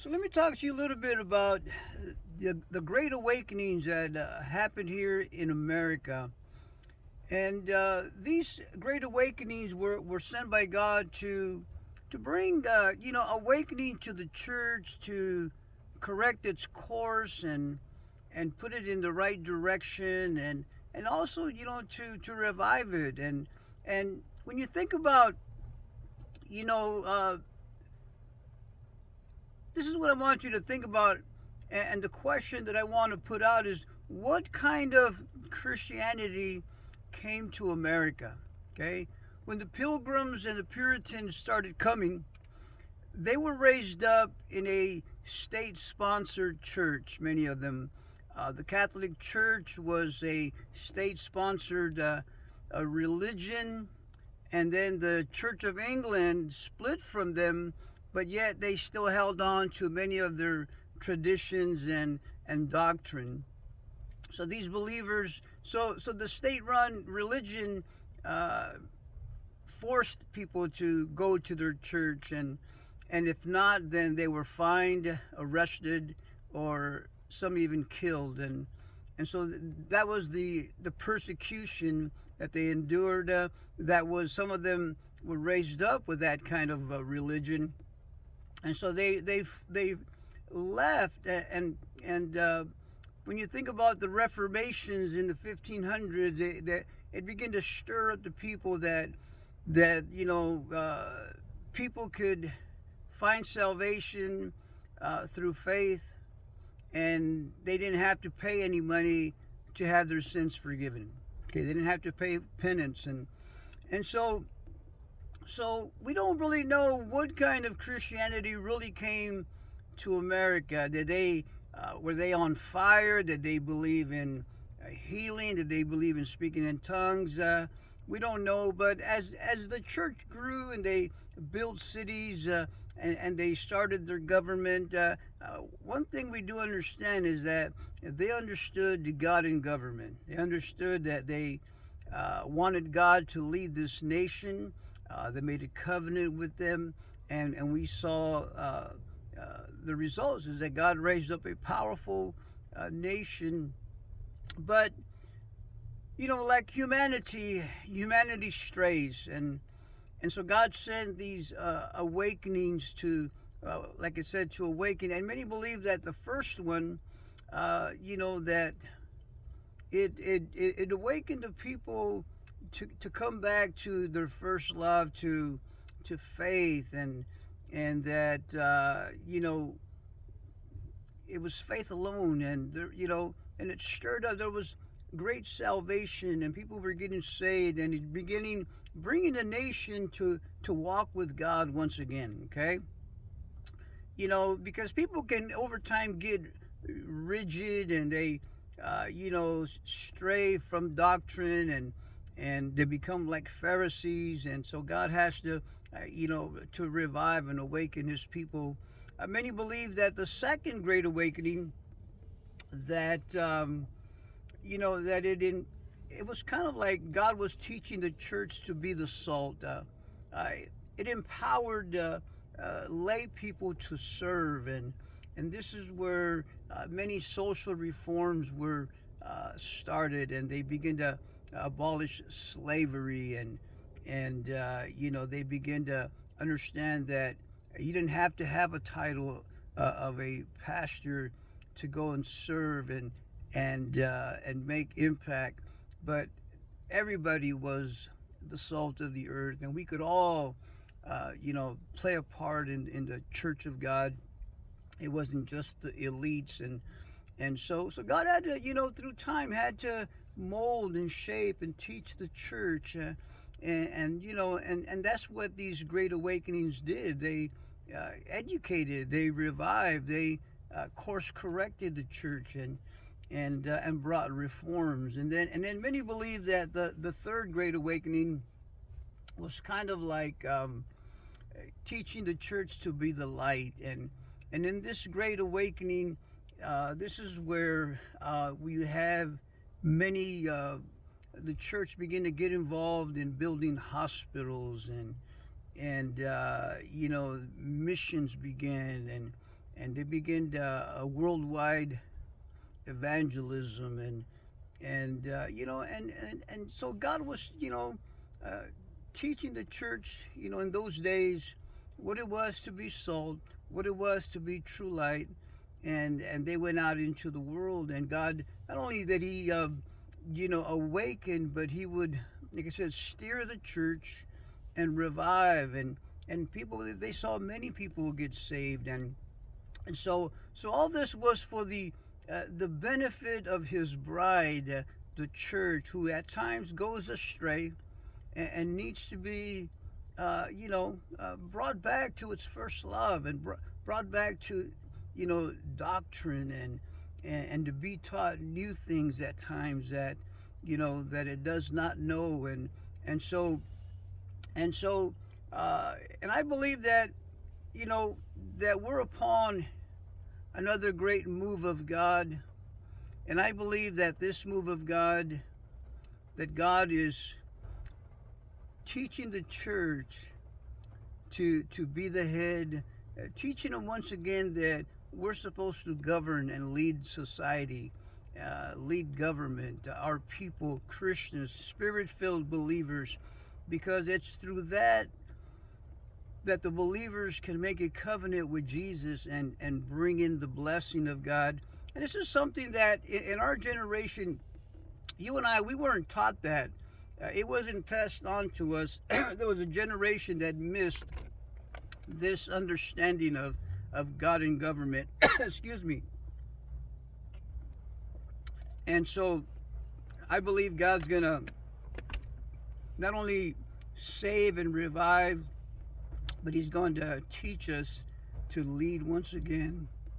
So let me talk to you a little bit about the great awakenings that happened here in America. And these great awakenings were sent by God to bring awakening to the church, to correct its course and put it in the right direction, and also to revive it. And when you think about you know this is what I want you to think about. And the question that I want to put out is, what kind of Christianity came to America? Okay? When the Pilgrims and the Puritans started coming, they were raised up in a state sponsored church, many of them. The Catholic Church was a state sponsored religion, and then the Church of England split from them, but yet they still held on to many of their traditions and doctrine. So these believers, so the state-run religion uh, forced people to go to their church, and if not, then they were fined, arrested, or some even killed. And so that was the persecution that they endured. That was, some of them were raised up with that kind of religion, and so they left. And when you think about the reformations in the 1500s, it began to stir up the people that people could find salvation through faith, and they didn't have to pay any money to have their sins forgiven. Okay, they didn't have to pay penance, and so we don't really know what kind of Christianity really came to America. Did they were they on fire? Did they believe in healing? Did they believe in speaking in tongues? We don't know. But as the church grew and they built cities and they started their government, one thing we do understand is that they understood God in government. They understood that they wanted God to lead this nation. They made a covenant with them, and we saw the results is that God raised up a powerful nation. But like humanity strays, and so God sent these awakenings to, like I said, to awaken. And many believe that the first one, that it awakened the people to come back to their first love, to faith, and that it was faith alone, and and it stirred up. There was great salvation, and people were getting saved, and it beginning bringing the nation to walk with God once again. Okay, because people can over time get rigid, and they stray from doctrine, and they become like Pharisees. And so God has to revive and awaken his people. Many believe that the second great awakening, that that it was kind of like God was teaching the church to be the salt. Uh, it empowered lay people to serve, and this is where many social reforms were started, and they began to abolish slavery, and they begin to understand that you didn't have to have a title of a pastor to go and serve and make impact, but everybody was the salt of the earth, and we could all play a part in the church of God. It wasn't just the elites, and so God had to, through time, had to mold and shape and teach the church, and that's what these great awakenings did. They educated, they revived, they course corrected the church, and brought reforms. And then many believe that the third great awakening was kind of like teaching the church to be the light. And in this great awakening, this is where we have many the church begin to get involved in building hospitals, and missions began, and they began a worldwide evangelism, and and so God was, uh, teaching the church, in those days, what it was to be salt, what it was to be true light, and they went out into the world, and God, not only that He, awakened, but He would, like I said, steer the church and revive, and people, they saw many people get saved, and so all this was for the benefit of His bride, the church, who at times goes astray, and needs to be, brought back to its first love, and brought back to, doctrine, and to be taught new things at times that, that it does not know, and so and so and I believe that, you know that we're upon another great move of God, and I believe that this move of God, that God is teaching the church to be the head, teaching them once again that we're supposed to govern and lead society, lead government, our people, Christians, spirit-filled believers, because it's through that the believers can make a covenant with Jesus, and bring in the blessing of God. And this is something that in our generation, you and I, we weren't taught that. It wasn't passed on to us. There was a generation that missed this understanding of God and government. Excuse me. And so I believe God's going to not only save and revive, but He's going to teach us to lead once again